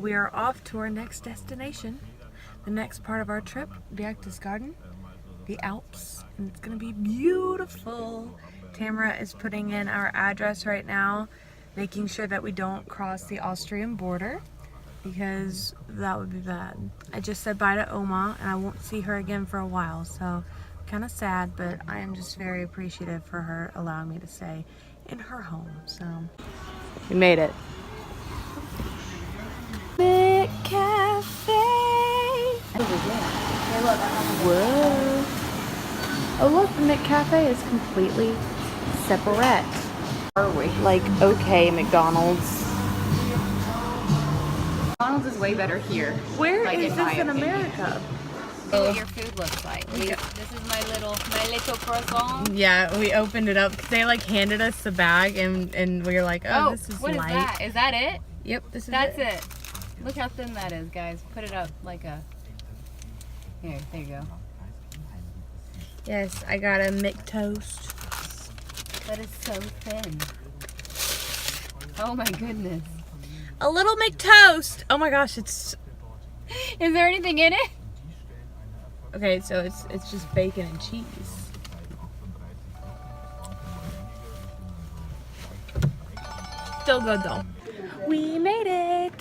We are off to our next destination. The next part of our trip, Berchtesgaden, the Alps, and it's gonna be beautiful. Tamara is putting in our address right now, making sure that we don't cross the Austrian border because that would be bad. I just said bye to Oma and I won't see her again for a while, so kind of sad, but I am just very appreciative for her allowing me to stay in her home. So we made it. Big cafe. Whoa. Oh look, the McCafe is completely separate. Are we? Like, okay, McDonald's. McDonald's is way better here. Where like, is this in America? See what your food looks like. This is my little croissant. Yeah, we opened it up because they like handed us the bag and we were like, oh, this is what light. Is that? Is that it? Yep, this is That's it. Look how thin that is, guys. Put it up like a... Here, there you go. Yes, I got a McToast. That is so thin. Oh my goodness. A little McToast! Oh my gosh, it's... Is there anything in it? Okay, so it's just bacon and cheese. Still good though. We made it!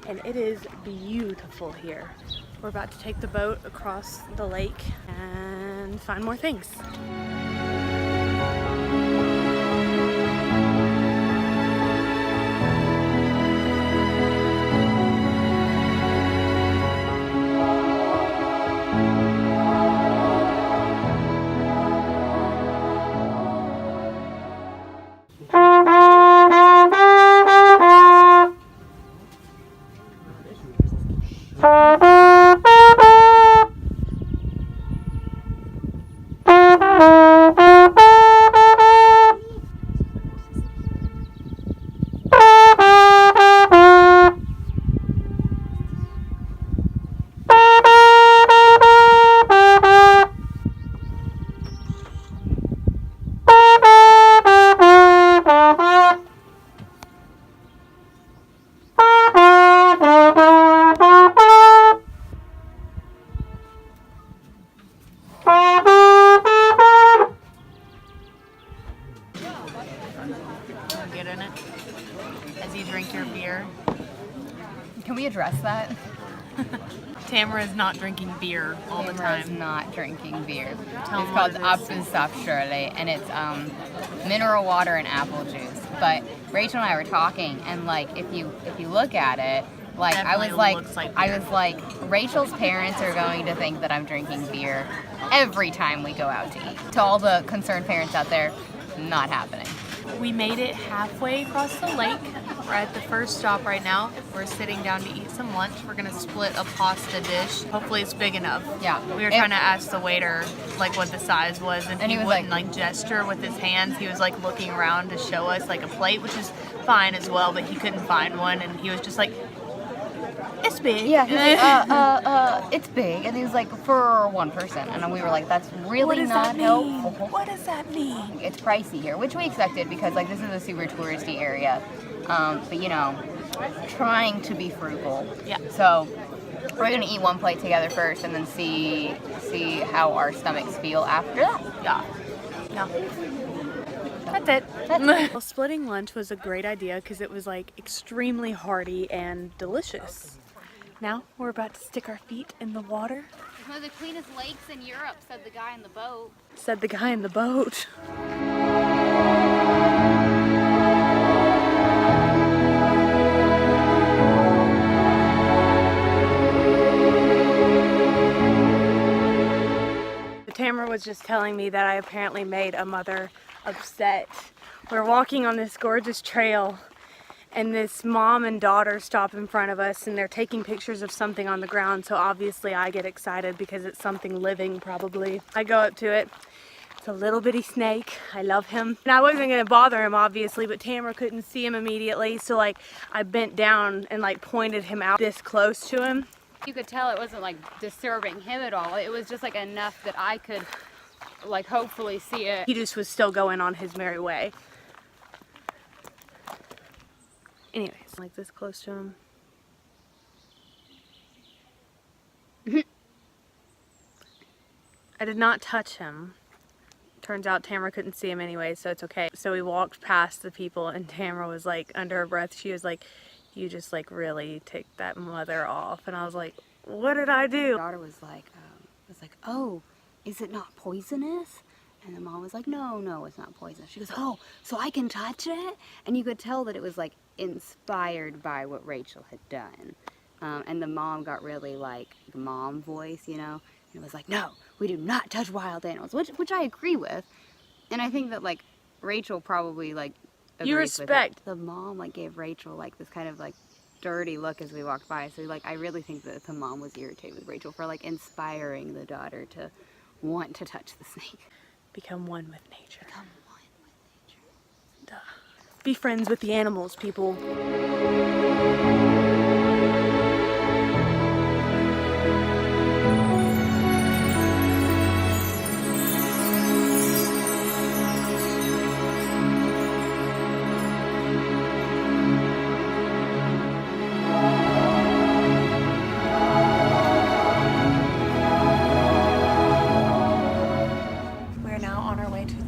And it is beautiful here. We're about to take the boat across the lake and find more things. Get in it as you drink your beer. Can we address that? Tamara is not drinking beer all the Tamara is time. not drinking beer. It's Tell them called what it is. Apfelsaftschorle, and it's mineral water and apple juice. But Rachel and I were talking, and like if you look at it, like Definitely looks like beer. Rachel's parents are going to think that I'm drinking beer every time we go out to eat. To all the concerned parents out there, not happening. We made it halfway across the lake. We're at the first stop right now. We're sitting down to eat some lunch. We're gonna split a pasta dish. Hopefully it's big enough. Yeah. We were trying to ask the waiter like what the size was, and he was wouldn't like gesture with his hands. He was like looking around to show us like a plate, which is fine as well, but he couldn't find one, and he was just like, it's big. Yeah, he's like, it's big, and he was like, for one person, and we were like, that's really not helpful. What does that mean? It's pricey here, which we expected because like this is a super touristy area, but you know, trying to be frugal. Yeah. So we're gonna eat one plate together first, and then see how our stomachs feel after that. Yeah. Yeah. That's it. Well, splitting lunch was a great idea because it was like extremely hearty and delicious. Now we're about to stick our feet in the water. One of the cleanest lakes in Europe, said the guy in the boat. Said the guy in the boat. Tamara was just telling me that I apparently made a mother upset. We're walking on this gorgeous trail and this mom and daughter stop in front of us and they're taking pictures of something on the ground, so obviously I get excited because it's something living probably. I go up to it. It's a little bitty snake. I love him. And I wasn't gonna bother him obviously, but Tamara couldn't see him immediately, so like I bent down and like pointed him out this close to him. You could tell it wasn't like disturbing him at all. It was just like enough that I could like hopefully see it. He just was still going on his merry way. Anyways, like this close to him. I did not touch him. Turns out Tamara couldn't see him anyway, so it's okay. So we walked past the people and Tamara was like, under her breath, she was like, you just like really ticked that mother off. And I was like, what did I do? My daughter was like, oh, is it not poisonous? And the mom was like, no, it's not poisonous. She goes, oh, so I can touch it? And you could tell that it was like inspired by what Rachel had done. And the mom got really like the mom voice, you know? And it was like, no, we do not touch wild animals, which I agree with. And I think that like Rachel probably like agrees You respect. with it. The mom like gave Rachel like this kind of like dirty look as we walked by. So like I really think that the mom was irritated with Rachel for like inspiring the daughter to want to touch the snake. Become one with nature. Become one with nature. Duh. Be friends with the animals, people.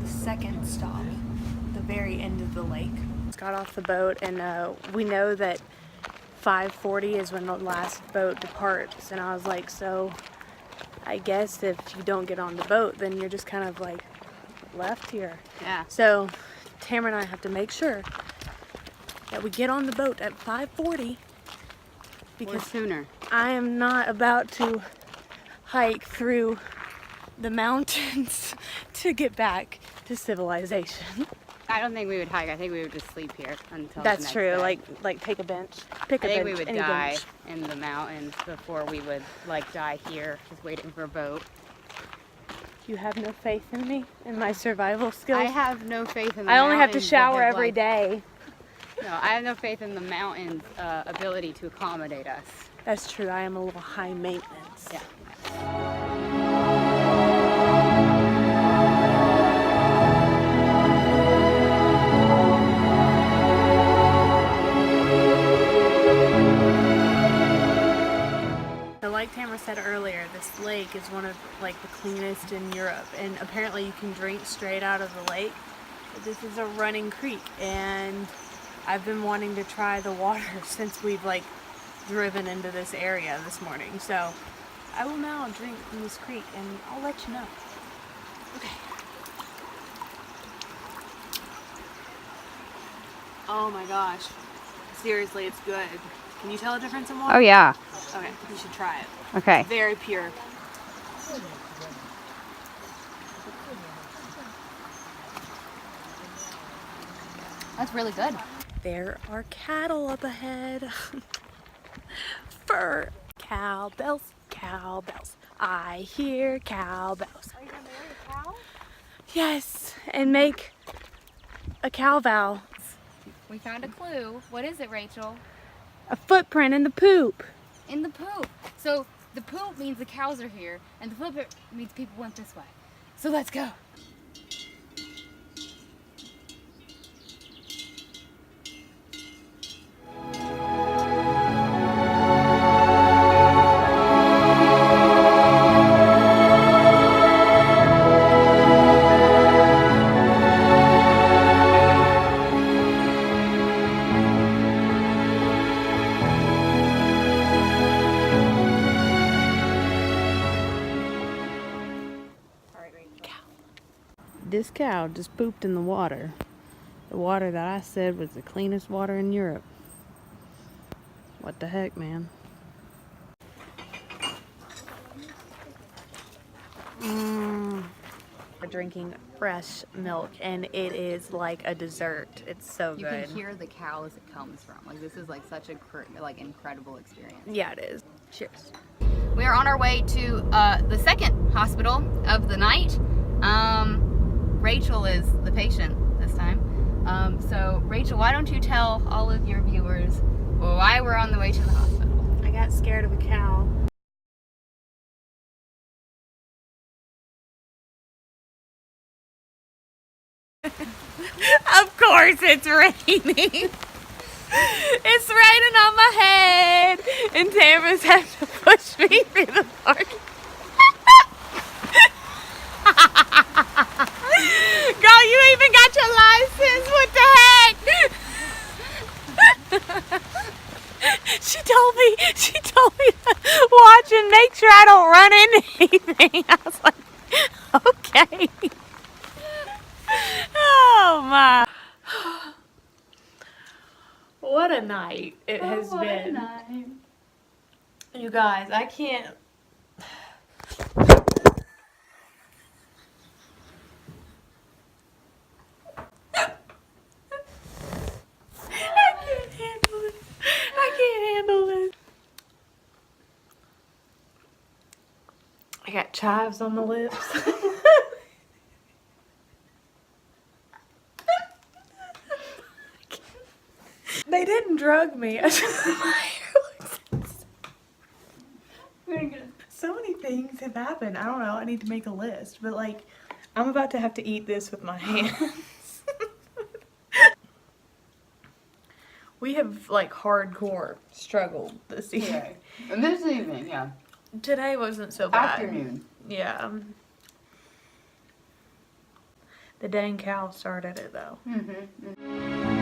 Second stop, the very end of the lake. Just got off the boat and we know that 5:40 is when the last boat departs, and I was like, so I guess if you don't get on the boat then you're just kind of like left here. Yeah. So Tamara and I have to make sure that we get on the boat at 5:40 because sooner. I am not about to hike through the mountains to get back to civilization. I don't think we would hike. I think we would just sleep here until That's the next true. day. Like take a bench. Pick a bench. I think we would any die bench. in the mountains before we would like die here, just waiting for a boat. You have no faith in me and my survival skills. I have no faith in the I only have to mountains shower that have, every like- day. No, I have no faith in the mountains' ability to accommodate us. That's true. I am a little high maintenance. Yeah. So like Tamara said earlier, this lake is one of like the cleanest in Europe, and apparently you can drink straight out of the lake. But this is a running creek, and I've been wanting to try the water since we've like driven into this area this morning. So I will now drink from this creek and I'll let you know. Okay. Oh my gosh. Seriously, it's good. Can you tell a difference in water? Oh yeah. Okay, you should try it. Okay. Very pure. That's really good. There are cattle up ahead. Fur. Cowbells, cowbells. I hear cowbells. Are you gonna marry a cow? Yes, and make a cow vow. We found a clue. What is it, Rachel? A footprint in the poop. In the poop. So the poop means the cows are here, and the footprint means people went this way. So let's go. This cow just pooped in the water. The water that I said was the cleanest water in Europe. What the heck, man? We're drinking fresh milk, and it is like a dessert. It's so You good. can hear the cows it comes from. Like this is like such a incredible experience. Yeah, it is. Cheers. We are on our way to the second hospital of the night. Rachel is the patient this time. So Rachel, why don't you tell all of your viewers why we're on the way to the hospital? I got scared of a cow. Of course it's raining. It's raining on my head, and Tamara's having to push me through the park. She told me to watch and make sure I don't run into anything. I was like, okay. Oh my. What a night it has been. You guys, I can't. I can't handle it. I can't handle it. I got chives on the lips. They didn't drug me. So many things have happened. I don't know. I need to make a list. But like, I'm about to have to eat this with my hands. We have like hardcore struggled this evening. And this evening, yeah. Today wasn't so bad. Afternoon. Yeah. The dang cow started it though. Mm-hmm.